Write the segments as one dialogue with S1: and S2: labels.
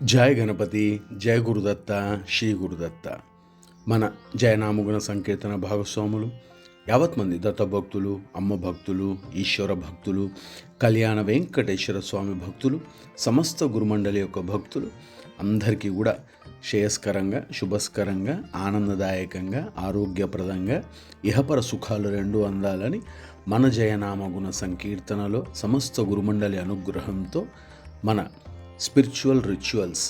S1: జయ గణపతి, జయ గురుదత్త, శ్రీ గురుదత్త. మన జయనామగుణ సంకీర్తన భాగస్వాములు యావత్ మంది దత్తభక్తులు, అమ్మ భక్తులు, ఈశ్వర భక్తులు, కళ్యాణ వెంకటేశ్వర స్వామి భక్తులు, సమస్త గురుమండలి యొక్క భక్తులు అందరికీ కూడా శ్రేయస్కరంగా, శుభస్కరంగా, ఆనందదాయకంగా, ఆరోగ్యప్రదంగా ఇహపర సుఖాలు రెండు అందాలని మన జయనామగుణ సంకీర్తనలో సమస్త గురుమండలి అనుగ్రహంతో మన స్పిరిచువల్ రిచువల్స్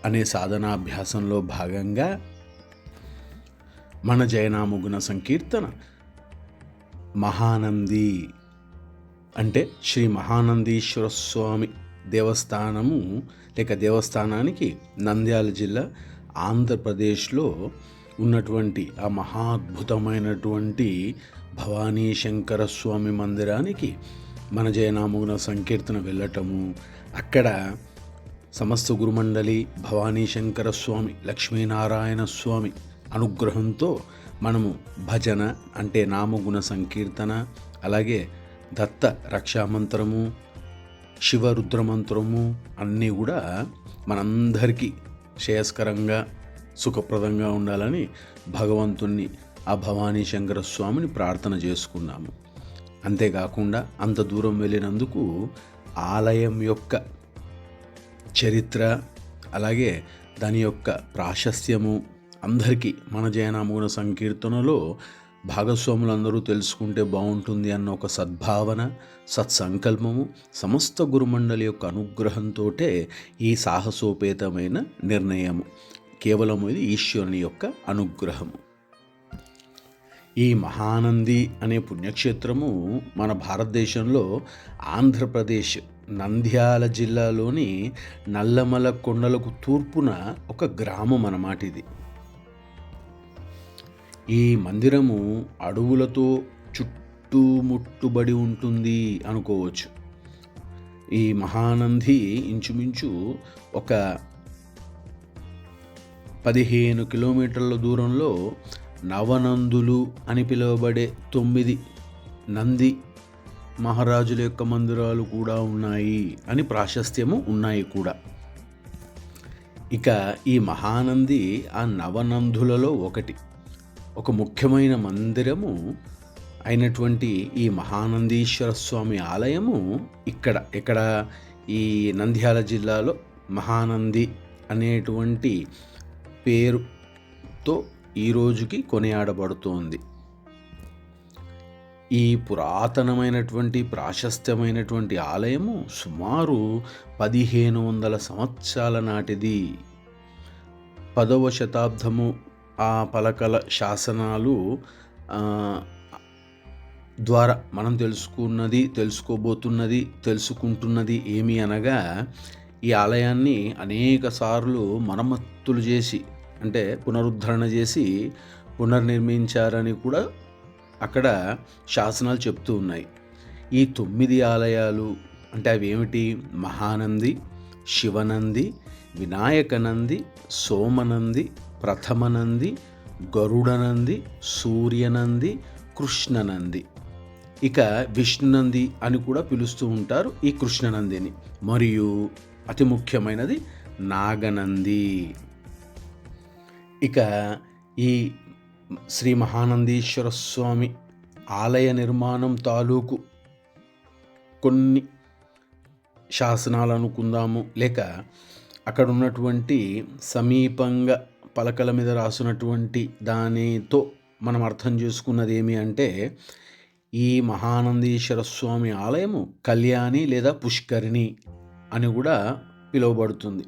S1: అనే సాధనాభ్యాసంలో భాగంగా మన జయనామగుణ సంకీర్తన మహానంది అంటే శ్రీ మహానందీశ్వర స్వామి దేవస్థానము లేక దేవస్థానానికి నంద్యాల జిల్లా ఆంధ్రప్రదేశ్లో ఉన్నటువంటి ఆ మహాద్భుతమైనటువంటి భవానీ శంకర స్వామి మందిరానికి మన జయనామగుణ సంకీర్తన వెళ్ళటము, అక్కడ సమస్త గురుమండలి భవానీ శంకర స్వామి, లక్ష్మీనారాయణ స్వామి అనుగ్రహంతో మనము భజన అంటే నామగుణ సంకీర్తన, అలాగే దత్త రక్షామంత్రము, శివరుద్రమంత్రము అన్నీ కూడా మనందరికీ శ్రేయస్కరంగా సుఖప్రదంగా ఉండాలని భగవంతుణ్ణి ఆ భవానీ శంకర స్వామిని ప్రార్థన చేసుకున్నాము. అంతేకాకుండా అంత దూరం వెళ్ళినందుకు ఆలయం యొక్క చరిత్ర, అలాగే దాని యొక్క ప్రాశస్త్యము అందరికీ మన జయనామగుణ సంకీర్తనలో భాగస్వాములందరూ తెలుసుకుంటే బాగుంటుంది అన్న ఒక సద్భావన, సత్సంకల్పము సమస్త గురుమండలి యొక్క అనుగ్రహంతో ఈ సాహసోపేతమైన నిర్ణయము. కేవలం ఇది ఈశ్వరుని యొక్క అనుగ్రహము. ఈ మహానంది అనే పుణ్యక్షేత్రము మన భారతదేశంలో ఆంధ్రప్రదేశ్ నంద్యాల జిల్లాలోని నల్లమల కొండలకు తూర్పున ఒక గ్రామం అన్నమాట ఇది. ఈ మందిరము అడవులతో చుట్టుముట్టుబడి ఉంటుంది అనుకోవచ్చు. ఈ మహానంది ఇంచుమించు ఒక 15 కిలోమీటర్ల దూరంలో నవనందులు అని పిలువబడే 9 నంది మహారాజుల యొక్క మందిరాలు కూడా ఉన్నాయి అని ప్రాశస్త్యము ఉన్నాయి కూడా. ఇక ఈ మహానంది ఆ నవనందులలో ఒక ముఖ్యమైన మందిరము అయినటువంటి ఈ మహానందీశ్వర స్వామి ఆలయము ఇక్కడ ఈ నంద్యాల జిల్లాలో మహానంది అనేటువంటి పేరుతో ఈ రోజుకి కొనియాడబడుతోంది. ఈ పురాతనమైనటువంటి ప్రాశస్త్యమైనటువంటి ఆలయము సుమారు 1500 సంవత్సరాల నాటిది. 10వ శతాబ్దము ఆ పలకల శాసనాలు ద్వారా మనం తెలుసుకుంటున్నది ఏమి అనగా, ఈ ఆలయాన్ని అనేక సార్లు మరమ్మతులు చేసి అంటే పునరుద్ధరణ చేసి పునర్నిర్మించారని కూడా అక్కడ శాసనాలు చెప్తూ ఉన్నాయి. ఈ 9 ఆలయాలు అంటే అవి ఏమిటి? మహానంది, శివనంది, వినాయకనంది, సోమనంది, ప్రథమనంది, గరుడనంది, సూర్యనంది, కృష్ణనంది. ఇక విష్ణునంది అని కూడా పిలుస్తూ ఉంటారు ఈ కృష్ణనందిని. మరియు అతి ముఖ్యమైనది నాగనంది. ఇక ఈ శ్రీ మహానందీశ్వర స్వామి ఆలయ నిర్మాణం తాలూకు కొన్ని శాసనాలు అనుకుందాము, లేక అక్కడ ఉన్నటువంటి సమీపంగా పలకల మీద రాసినటువంటి దానితో మనం అర్థం చేసుకున్నది ఏమి అంటే, ఈ మహానందీశ్వర స్వామి ఆలయము కళ్యాణి లేదా పుష్కరిణి అని కూడా పిలువబడుతుంది.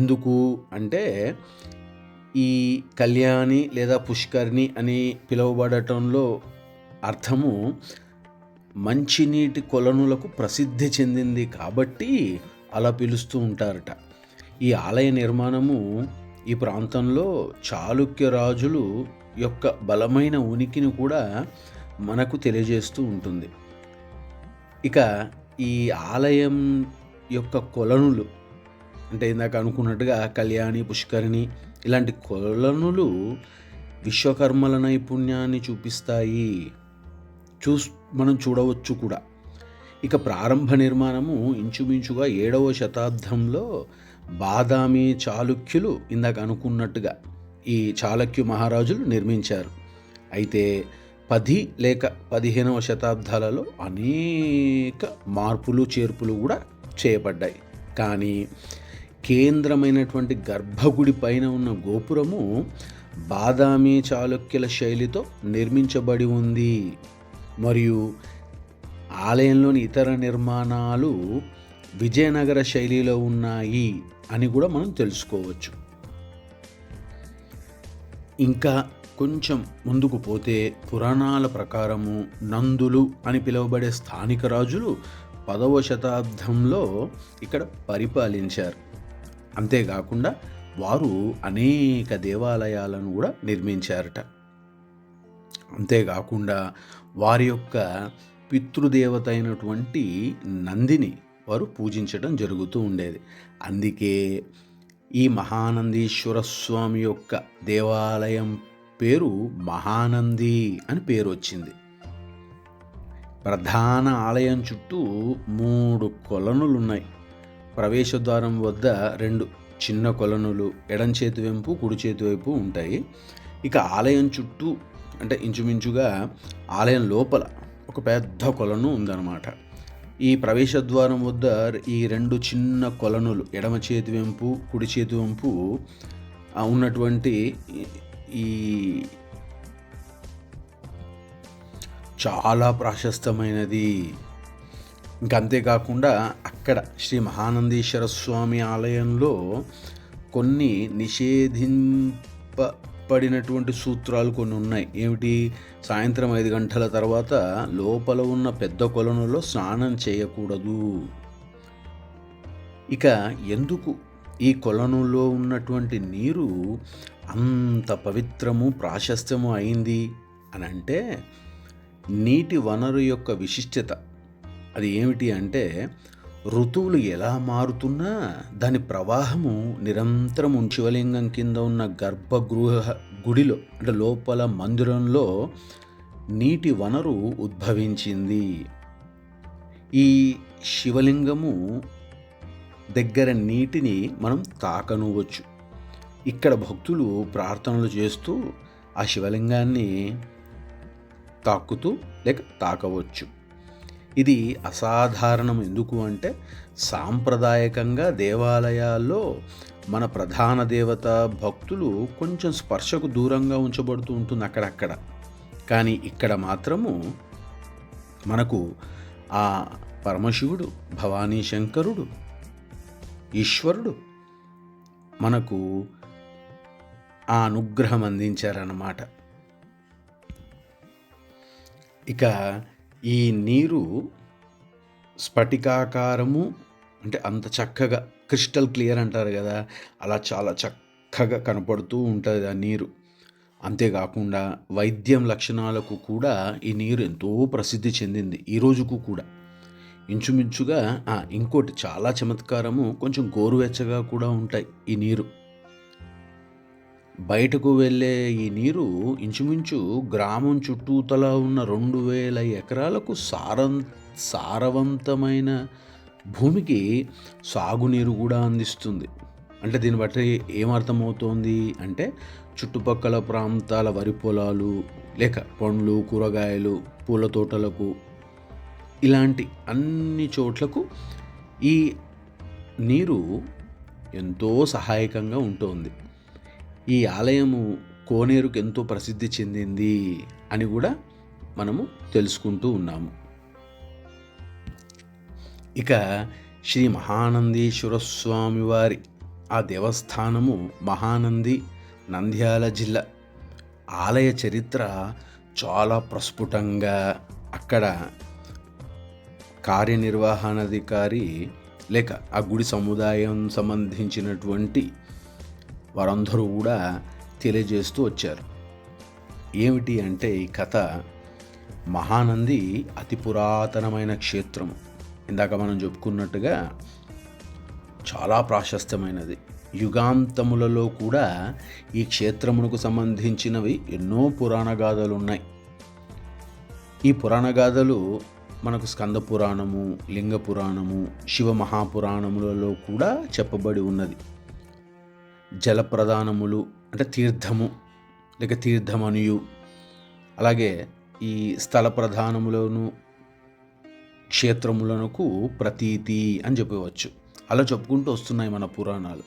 S1: ఎందుకు అంటే ఈ కళ్యాణి లేదా పుష్కరిణి అని పిలువబడటంలో అర్థము మంచినీటి కొలనులకు ప్రసిద్ధి చెందింది కాబట్టి అలా పిలుస్తూ ఉంటారట. ఈ ఆలయ నిర్మాణము ఈ ప్రాంతంలో చాళుక్య రాజులు యొక్క బలమైన ఉనికిని కూడా మనకు తెలియజేస్తూ ఉంటుంది. ఇక ఈ ఆలయం యొక్క కొలనులు అంటే ఇందాక అనుకున్నట్టుగా కళ్యాణి, పుష్కరిణి ఇలాంటి కొలనులు విశ్వకర్మల నైపుణ్యాన్ని చూపిస్తాయి. మనం చూడవచ్చు కూడా. ఇక ప్రారంభ నిర్మాణము ఇంచుమించుగా 7వ శతాబ్దంలో బాదామి చాళుక్యులు ఇందాక అనుకున్నట్టుగా ఈ చాళుక్య మహారాజులు నిర్మించారు. అయితే 10 లేక 15వ శతాబ్దాలలో అనేక మార్పులు చేర్పులు కూడా చేయబడ్డాయి. కానీ కేంద్రమైనటువంటి గర్భగుడి పైన ఉన్న గోపురము బాదామి చాళుక్యుల శైలితో నిర్మించబడి ఉంది. మరియు ఆలయంలోని ఇతర నిర్మాణాలు విజయనగర శైలిలో ఉన్నాయి అని కూడా మనం తెలుసుకోవచ్చు. ఇంకా కొంచెం ముందుకు పోతే పురాణాల ప్రకారము నందులు అని పిలువబడే స్థానిక రాజులు 10వ శతాబ్దంలో ఇక్కడ పరిపాలించారు. అంతేకాకుండా వారు అనేక దేవాలయాలను కూడా నిర్మించారట. అంతేకాకుండా వారి యొక్క పితృదేవత అయినటువంటి నందిని వారు పూజించడం జరుగుతూ ఉండేది. అందుకే ఈ మహానందీశ్వర స్వామి యొక్క దేవాలయం పేరు మహానంది అని పేరు వచ్చింది. ప్రధాన ఆలయం చుట్టూ 3 కొలనులు ఉన్నాయి. ప్రవేశద్వారం వద్ద 2 చిన్న కొలనులు ఎడం చేతి వైపు కుడి చేతి వైపు ఉంటాయి. ఇక ఆలయం చుట్టూ అంటే ఇంచుమించుగా ఆలయం లోపల ఒక పెద్ద కొలను ఉందన్నమాట. ఈ ప్రవేశద్వారం వద్ద ఈ 2 చిన్న కొలనులు ఎడమ చేతి వెంపు కుడి చేతి వెంపు ఉన్నటువంటి ఈ చాలా ప్రాశస్తమైనది. ఇంకంతేకాకుండా అక్కడ శ్రీ మహానందీశ్వర స్వామి ఆలయంలో కొన్ని నిషేధింపబడినటువంటి సూత్రాలు కొన్ని ఉన్నాయి. ఏమిటి? సాయంత్రం 5 గంటల తర్వాత లోపల ఉన్న పెద్ద కొలనులో స్నానం చేయకూడదు. ఇక ఎందుకు ఈ కొలనులో ఉన్నటువంటి నీరు అంత పవిత్రము ప్రాశస్త్యము అయింది అని అంటే, నీటి వనరు యొక్క విశిష్టత అది ఏమిటి అంటే, ఋతువులు ఎలా మారుతున్నా దాని ప్రవాహము నిరంతరం శివలింగం కింద ఉన్న గర్భగృహ గుడిలో అంటే లోపల మందిరంలో నీటి వనరు ఉద్భవించింది. ఈ శివలింగము దగ్గర నీటిని మనం తాకనువచ్చు. ఇక్కడ భక్తులు ప్రార్థనలు చేస్తూ ఆ శివలింగాన్ని తాకుతూ లేక తాకవచ్చు. ఇది అసాధారణం. ఎందుకు అంటే, సాంప్రదాయకంగా దేవాలయాల్లో మన ప్రధాన దేవత భక్తులు కొంచెం స్పర్శకు దూరంగా ఉంచబడుతూ ఉంటుంది అక్కడక్కడ. కానీ ఇక్కడ మాత్రము మనకు ఆ పరమశివుడు, భవానీ శంకరుడు, ఈశ్వరుడు మనకు ఆ అనుగ్రహం అందించారన్నమాట. ఇక ఈ నీరు స్ఫటికాకారము అంటే అంత చక్కగా క్రిస్టల్ క్లియర్ అంటారు కదా, అలా చాలా చక్కగా కనపడుతూ ఉంటుంది ఆ నీరు. అంతేకాకుండా వైద్యం లక్షణాలకు కూడా ఈ నీరు ఎంతో ప్రసిద్ధి చెందింది ఈ రోజుకు కూడా. ఇంచుమించుగా ఇంకోటి చాలా చమత్కారము, కొంచెం గోరువెచ్చగా కూడా ఉంటాయి ఈ నీరు. బయటకు వెళ్ళే ఈ నీరు ఇంచుమించు గ్రామం చుట్టూతల ఉన్న 2000 ఎకరాలకు సారవంతమైన భూమికి సాగునీరు కూడా అందిస్తుంది. అంటే దీన్ని బట్టి ఏమర్థమవుతోంది అంటే, చుట్టుపక్కల ప్రాంతాల వరి పొలాలు లేక పండ్లు, కూరగాయలు, పూల తోటలకు ఇలాంటి అన్ని చోట్లకు ఈ నీరు ఎంతో సహాయకంగా ఉంటుంది. ఈ ఆలయము కోనేరుకు ఎంతో ప్రసిద్ధి చెందింది అని కూడా మనము తెలుసుకుంటూ ఉన్నాము. ఇక శ్రీ మహానందీశ్వర స్వామి వారి ఆ దేవస్థానము మహానంది, నంద్యాల జిల్లా. ఆలయ చరిత్ర చాలా ప్రస్ఫుటంగా అక్కడ కార్యనిర్వహణాధికారి లేక ఆ గుడి సముదాయం సంబంధించినటువంటి వారందరూ కూడా తెలియజేస్తూ వచ్చారు. ఏమిటి అంటే, ఈ కథ మహానంది అతి పురాతనమైన క్షేత్రము. ఇందాక మనం చెప్పుకున్నట్టుగా చాలా ప్రాశస్త్యమైనది. యుగాంతములలో కూడా ఈ క్షేత్రమునకు సంబంధించినవి ఎన్నో పురాణ గాథలు ఉన్నాయి. ఈ పురాణ గాథలు మనకు స్కంద పురాణము, లింగ పురాణము, శివ మహాపురాణములలో కూడా చెప్పబడి ఉన్నది. జలప్రదానములు అంటే తీర్థము లేక తీర్థమనియు, అలాగే ఈ స్థల ప్రధానములను క్షేత్రములకు ప్రతీతి అని చెప్పవచ్చు. అలా చెప్పుకుంటూ వస్తున్నాయి మన పురాణాలు.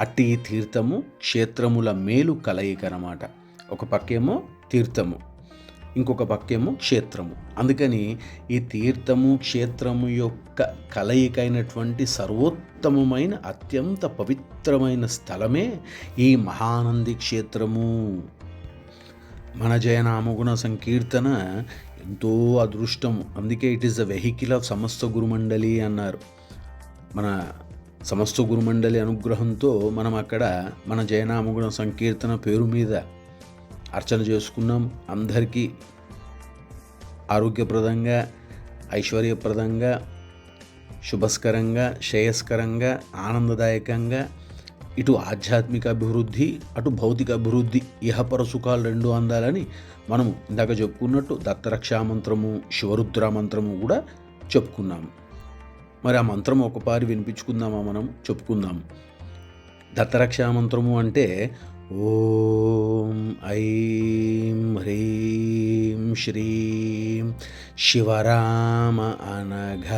S1: అట్టి తీర్థము క్షేత్రముల మేలు కలయిక అన్నమాట. ఒక పక్కేమో తీర్థము, ఇంకొక పక్కేమో క్షేత్రము. అందుకని ఈ తీర్థము క్షేత్రము యొక్క కలయిక అయినటువంటి సర్వోత్తమమైన అత్యంత పవిత్రమైన స్థలమే ఈ మహానంది క్షేత్రము. మన జయనామగుణ సంకీర్తన ఎంతో అదృష్టము. అందుకే it is the vehicle of సమస్త గురుమండలి అన్నారు. మన సమస్త గురుమండలి అనుగ్రహంతో మనం అక్కడ మన జయనామగుణ సంకీర్తన పేరు మీద అర్చన చేసుకున్నాం. అందరికీ ఆరోగ్యప్రదంగా, ఐశ్వర్యప్రదంగా, శుభస్కరంగా, శ్రేయస్కరంగా, ఆనందదాయకంగా ఇటు ఆధ్యాత్మిక అభివృద్ధి, అటు భౌతిక అభివృద్ధి, ఇహపర సుఖాలు రెండు అందాలని మనము ఇందాక చెప్పుకున్నట్టు దత్తరక్షా మంత్రము, శివరుద్ర మంత్రము కూడా చెప్పుకున్నాము. మరి ఆ మంత్రం ఒకపారి వినిపించుకుందామా? మనం చెప్పుకుందాం. దత్తరక్షా మంత్రము అంటే ఓం ఐం హ్రీం శ్రీం శివరామ అనఘ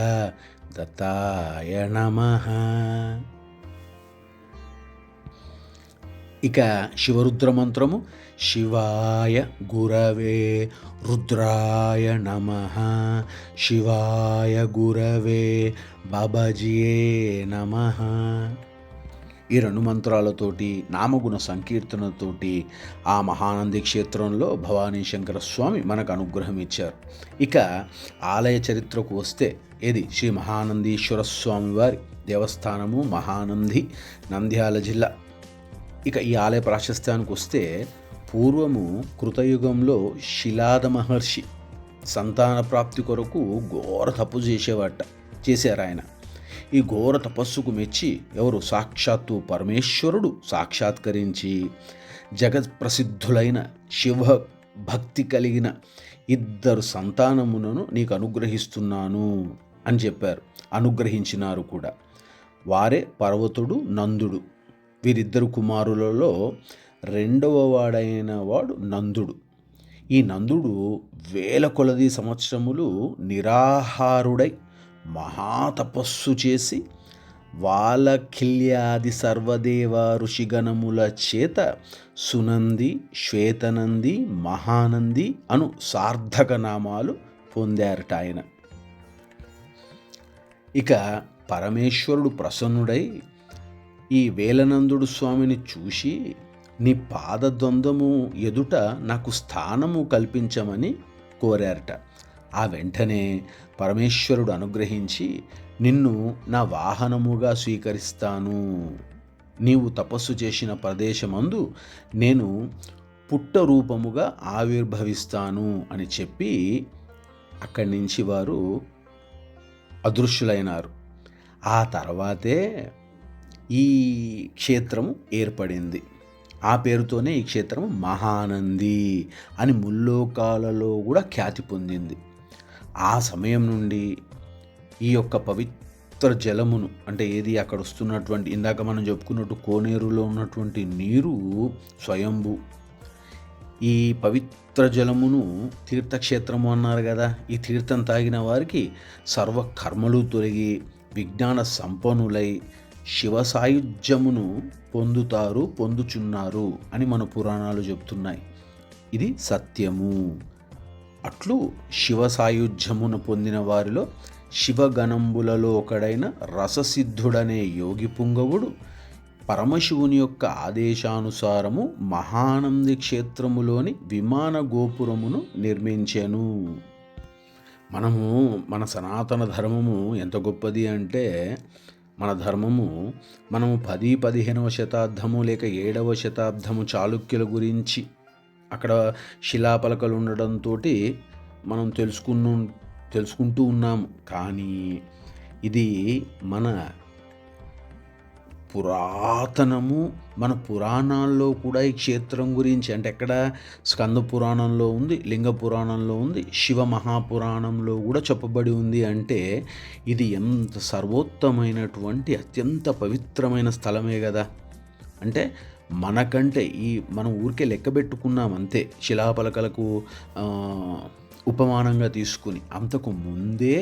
S1: దత్తాయ నమః. ఇక శివరుద్ర మంత్రము శివాయ గురవే రుద్రాయ నమః, శివాయ గురవే బాబాజీయే నమః. ఈ రెండు మంత్రాలతోటి నామగుణ సంకీర్తనతోటి ఆ మహానంది క్షేత్రంలో భవానీ శంకర స్వామి మనకు అనుగ్రహం ఇచ్చారు. ఇక ఆలయ చరిత్రకు వస్తే ఏది శ్రీ మహానందీశ్వర స్వామి వారి దేవస్థానము మహానంది, నంద్యాల జిల్లా. ఇక ఈ ఆలయ ప్రాశస్త్యానికి వస్తే పూర్వము కృతయుగంలో శిలాద మహర్షి సంతాన ప్రాప్తి కొరకు ఘోర తప్పు చేశారు ఆయన. ఈ ఘోర తపస్సుకు మెచ్చి ఎవరు సాక్షాత్తు పరమేశ్వరుడు సాక్షాత్కరించి జగత్ ప్రసిద్ధులైన శివ భక్తి కలిగిన 2 సంతానములను నీకు అనుగ్రహిస్తున్నాను అని చెప్పారు. అనుగ్రహించినారు కూడా. వారే పర్వతుడు, నందుడు. వీరిద్దరు కుమారులలో 2వ వాడైన వాడు నందుడు. ఈ నందుడు 1000 కొలది సంవత్సరములు నిరాహారుడై మహాతపస్సు చేసి వాలఖిల్యాది సర్వదేవ ఋషిగణముల చేత సునంది, శ్వేతనంది, మహానంది అను సార్థక నామాలు పొందారట ఆయన. ఇక పరమేశ్వరుడు ప్రసన్నుడై ఈ వేలనందుడు స్వామిని చూసి నీ పాదద్వంద్వము ఎదుట నాకు స్థానము కల్పించమని కోరారట. ఆ వెంటనే పరమేశ్వరుడు అనుగ్రహించి నిన్ను నా వాహనముగా స్వీకరిస్తాను, నీవు తపస్సు చేసిన ప్రదేశమందు నేను పుట్ట రూపముగా ఆవిర్భవిస్తాను అని చెప్పి అక్కడి నుంచి వారు అదృశ్యులైనారు. ఆ తర్వాతే ఈ క్షేత్రము ఏర్పడింది. ఆ పేరుతోనే ఈ క్షేత్రము మహానంది అని ముల్లోకాలలో కూడా ఖ్యాతి పొందింది. ఆ సమయం నుండి ఈ యొక్క పవిత్ర జలమును అంటే ఏది అక్కడ వస్తున్నటువంటి ఇందాక మనం చెప్పుకున్నట్టు కోనేరులో ఉన్నటువంటి నీరు స్వయంభూ. ఈ పవిత్ర జలమును తీర్థక్షేత్రము అన్నారు కదా. ఈ తీర్థం తాగిన వారికి సర్వ కర్మలు తొలగి విజ్ఞాన సంపన్నులై శివ సాయుధ్యమును పొందుచున్నారు అని మన పురాణాలు చెప్తున్నాయి. ఇది సత్యము. అట్లు శివ సాయుధ్యమును పొందిన వారిలో శివగణంబులలో ఒకడైన రససిద్ధుడనే యోగి పుంగవుడు పరమశివుని యొక్క ఆదేశానుసారము మహానంది క్షేత్రములోని విమాన గోపురమును నిర్మించెను. మన సనాతన ధర్మము ఎంత గొప్పది అంటే మన ధర్మము మనము 10-15వ శతాబ్దము లేక 7వ శతాబ్దము చాళుక్యుల గురించి అక్కడ శిలాపలకలు ఉండడంతో మనం తెలుసుకుంటూ ఉన్నాము. కానీ ఇది మన పురాతనము. మన పురాణాల్లో కూడా ఈ క్షేత్రం గురించి అంటే ఎక్కడ స్కంద పురాణంలో ఉంది, లింగ పురాణంలో ఉంది, శివ మహాపురాణంలో కూడా చెప్పబడి ఉంది. అంటే ఇది ఎంత సర్వోత్తమైనటువంటి అత్యంత పవిత్రమైన స్థలమే కదా. అంటే మనకంటే మనం ఊరికే లెక్క పెట్టుకున్నాం అంతే, శిలాపలకలకు ఉపమానంగా తీసుకుని. అంతకు ముందే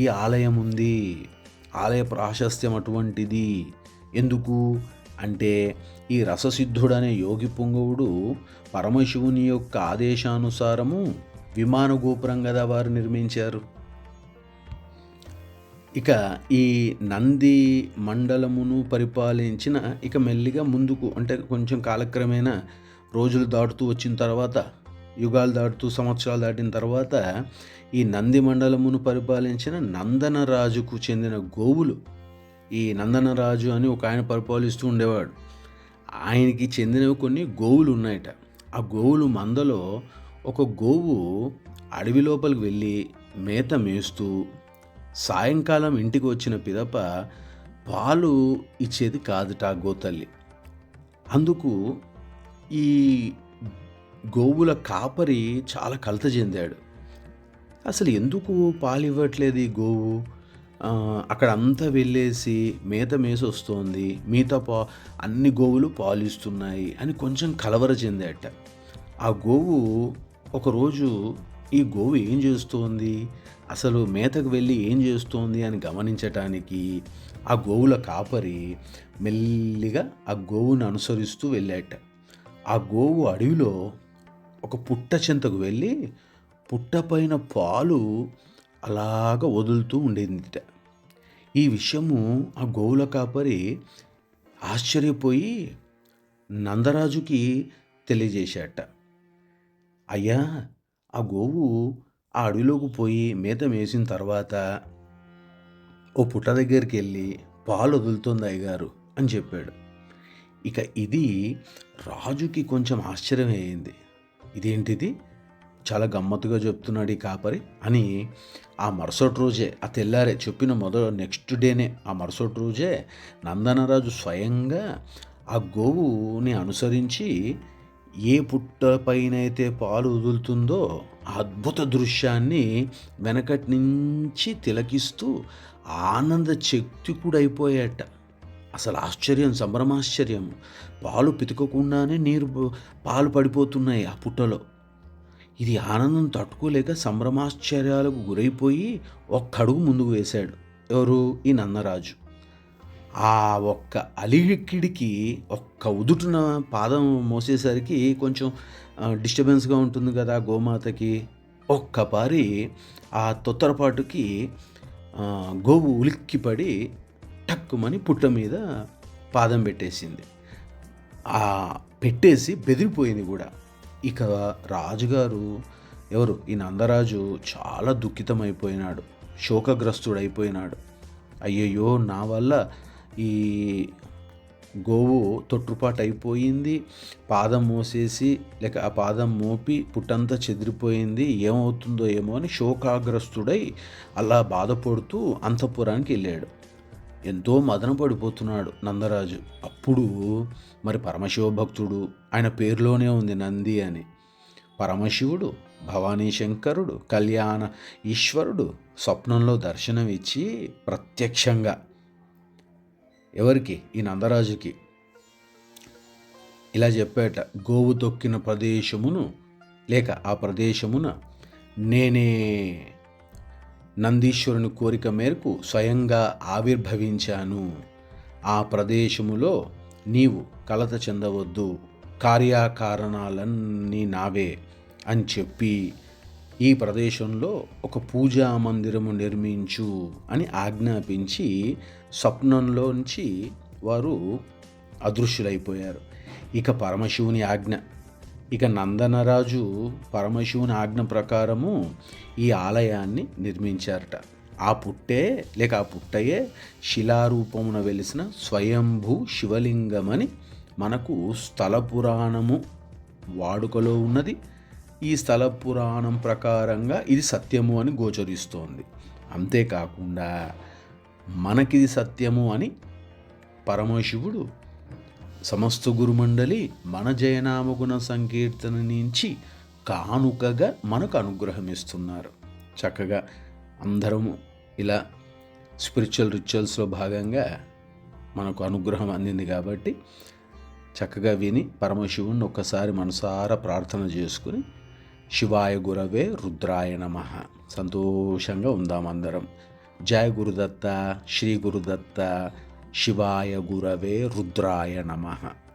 S1: ఈ ఆలయం ఉంది. ఆలయ ప్రాశస్త్యం అటువంటిది. ఎందుకు అంటే ఈ రససిద్ధుడనే యోగి పుంగవుడు పరమశివుని యొక్క ఆదేశానుసారము విమాన గోపురం కదా వారు నిర్మించారు. ఇక ఈ నంది మండలమును పరిపాలించిన ఇక మెల్లిగా ముందుకు అంటే కొంచెం కాలక్రమేణా రోజులు దాటుతూ వచ్చిన తర్వాత, యుగాలు దాటుతూ సంవత్సరాలు దాటిన తర్వాత ఈ నంది మండలమును పరిపాలించిన నందనరాజుకు చెందిన గోవులు, ఈ నందనరాజు అని ఒక ఆయన పరిపాలిస్తూ ఉండేవాడు. ఆయనకి చెందినవి కొన్ని గోవులు ఉన్నాయట. ఆ గోవులు మందలో ఒక గోవు అడవి లోపలికి వెళ్ళి మేత మేస్తూ సాయంకాలం ఇంటికి వచ్చిన పిదప పాలు ఇచ్చేది కాదుట ఆ గోతల్లి. అందుకు ఈ గోవుల కాపరి చాలా కలత చెందాడు. అసలు ఎందుకు పాలు ఇవ్వట్లేదు ఈ గోవు, అక్కడ అంతా వెళ్ళేసి మేత మేసి వస్తోంది, మిగతా అన్ని గోవులు పాలు ఇస్తున్నాయి అని కొంచెం కలవర చెందాట. ఆ గోవు ఒకరోజు ఈ గోవు ఏం చేస్తోంది, అసలు మేతకు వెళ్ళి ఏం చేస్తోంది అని గమనించటానికి ఆ గోవుల కాపరి మెల్లిగా ఆ గోవును అనుసరిస్తూ వెళ్ళాట. ఆ గోవు అడవిలో ఒక పుట్ట చెంతకు వెళ్ళి పుట్టపైన పాలు అలాగ వదులుతూ ఉండేదిట. ఈ విషయము ఆ గోవుల కాపరి ఆశ్చర్యపోయి నందరాజుకి తెలియజేశాట. అయ్యా, ఆ గోవు ఆ అడవిలోకి పోయి మేత మేసిన తర్వాత ఓ పుట్ట దగ్గరికి వెళ్ళి పాలు వదులుతుంది అయ్యగారు అని చెప్పాడు. ఇక ఇది రాజుకి కొంచెం ఆశ్చర్యం అయింది. ఇదేంటిది, చాలా గమ్మత్తుగా చెప్తున్నాడు ఈ కాపరి అని ఆ మరుసటి రోజే, ఆ తెల్లారే చెప్పిన నెక్స్ట్ డేనే, ఆ మరుసటి రోజే నందనరాజు స్వయంగా ఆ గోవుని అనుసరించి ఏ పుట్ట పైన అయితే పాలు వదులుతుందో ఆ అద్భుత దృశ్యాన్ని వెనకటి నుంచి తిలకిస్తూ ఆనంద చక్తికుడైపోయాట. అసలు ఆశ్చర్యం, సంభ్రమాశ్చర్యం. పాలు పితకకుండానే పాలు పడిపోతున్నాయి ఆ పుట్టలో. ఇది ఆనందం తట్టుకోలేక సంభ్రమాశ్చర్యాలకు గురైపోయి ఒక్కడుగు ముందుకు వేశాడు. ఎవరు, ఈ నందరాజు. ఆ ఒక్క అలికిడికి ఒక్క ఉదుటున పాదం మోసేసరికి కొంచెం డిస్టర్బెన్స్గా ఉంటుంది కదా గోమాతకి. ఒక్కపారి ఆ తొత్తరపాటుకి గోవు ఉలిక్కిపడి టక్కుమని పుట్ట మీద పాదం పెట్టేసింది. పెట్టేసి బెదిరిపోయింది కూడా. ఇక రాజుగారు, ఎవరు, ఈ నందరాజు చాలా దుఃఖితమైపోయినాడు, శోకగ్రస్తుడైపోయినాడు. అయ్యయ్యో, నా వల్ల ఈ గోవు తొట్టుపాటు అయిపోయింది, పాదం మోసేసి లేక ఆ పాదం మోపి పుట్టంతా చెదిరిపోయింది, ఏమవుతుందో ఏమో అని శోకాగ్రస్తుడై అలా బాధపడుతూ అంతఃపురానికి వెళ్ళాడు. ఎంతో మదన పడిపోతున్నాడు నందరాజు. అప్పుడు మరి పరమశివ భక్తుడు, ఆయన పేరులోనే ఉంది నంది అని. పరమశివుడు, భవానీ శంకరుడు, కళ్యాణ ఈశ్వరుడు స్వప్నంలో దర్శనం ఇచ్చి ప్రత్యక్షంగా ఎవరికి, ఈ నందరాజుకి ఇలా చెప్పాట. గోవు తొక్కిన ప్రదేశమును లేక ఆ ప్రదేశమున నేనే నందీశ్వరుని కోరిక మేరకు స్వయంగా ఆవిర్భవించాను. ఆ ప్రదేశములో నీవు కలత చెందవద్దు, కార్యకారణాలన్నీ నావే అని చెప్పి ఈ ప్రదేశంలో ఒక పూజా మందిరము నిర్మించు అని ఆజ్ఞాపించి స్వప్నంలోంచి వారు అదృశ్యులైపోయారు. ఇక పరమశివుని ఆజ్ఞ, ఇక నందనరాజు పరమశివుని ఆజ్ఞ ప్రకారము ఈ ఆలయాన్ని నిర్మించారట. ఆ పుట్టే లేక ఆ పుట్టయే శిలారూపమున వెలిసిన స్వయంభూ శివలింగమని మనకు స్థల పురాణము వాడుకలో ఉన్నది. ఈ స్థల పురాణం ప్రకారంగా ఇది సత్యము అని గోచరిస్తోంది. అంతేకాకుండా మనకిది సత్యము అని పరమశివుడు సమస్త గురుమండలి మన జయనామగుణ సంకీర్తన నుంచి కానుకగా మనకు అనుగ్రహం ఇస్తున్నారు. చక్కగా అందరము ఇలా స్పిరిచువల్ రిచువల్స్లో భాగంగా మనకు అనుగ్రహం అందింది కాబట్టి చక్కగా విని పరమశివుణ్ణి ఒక్కసారి మనసారా ప్రార్థన చేసుకుని శివాయ గురవే రుద్రాయ నమః సంతోషంగా ఉందాం అందరం. జయ గురుదత్త, శ్రీ గురుదత్త, శివాయ గురవే రుద్రాయ నమః.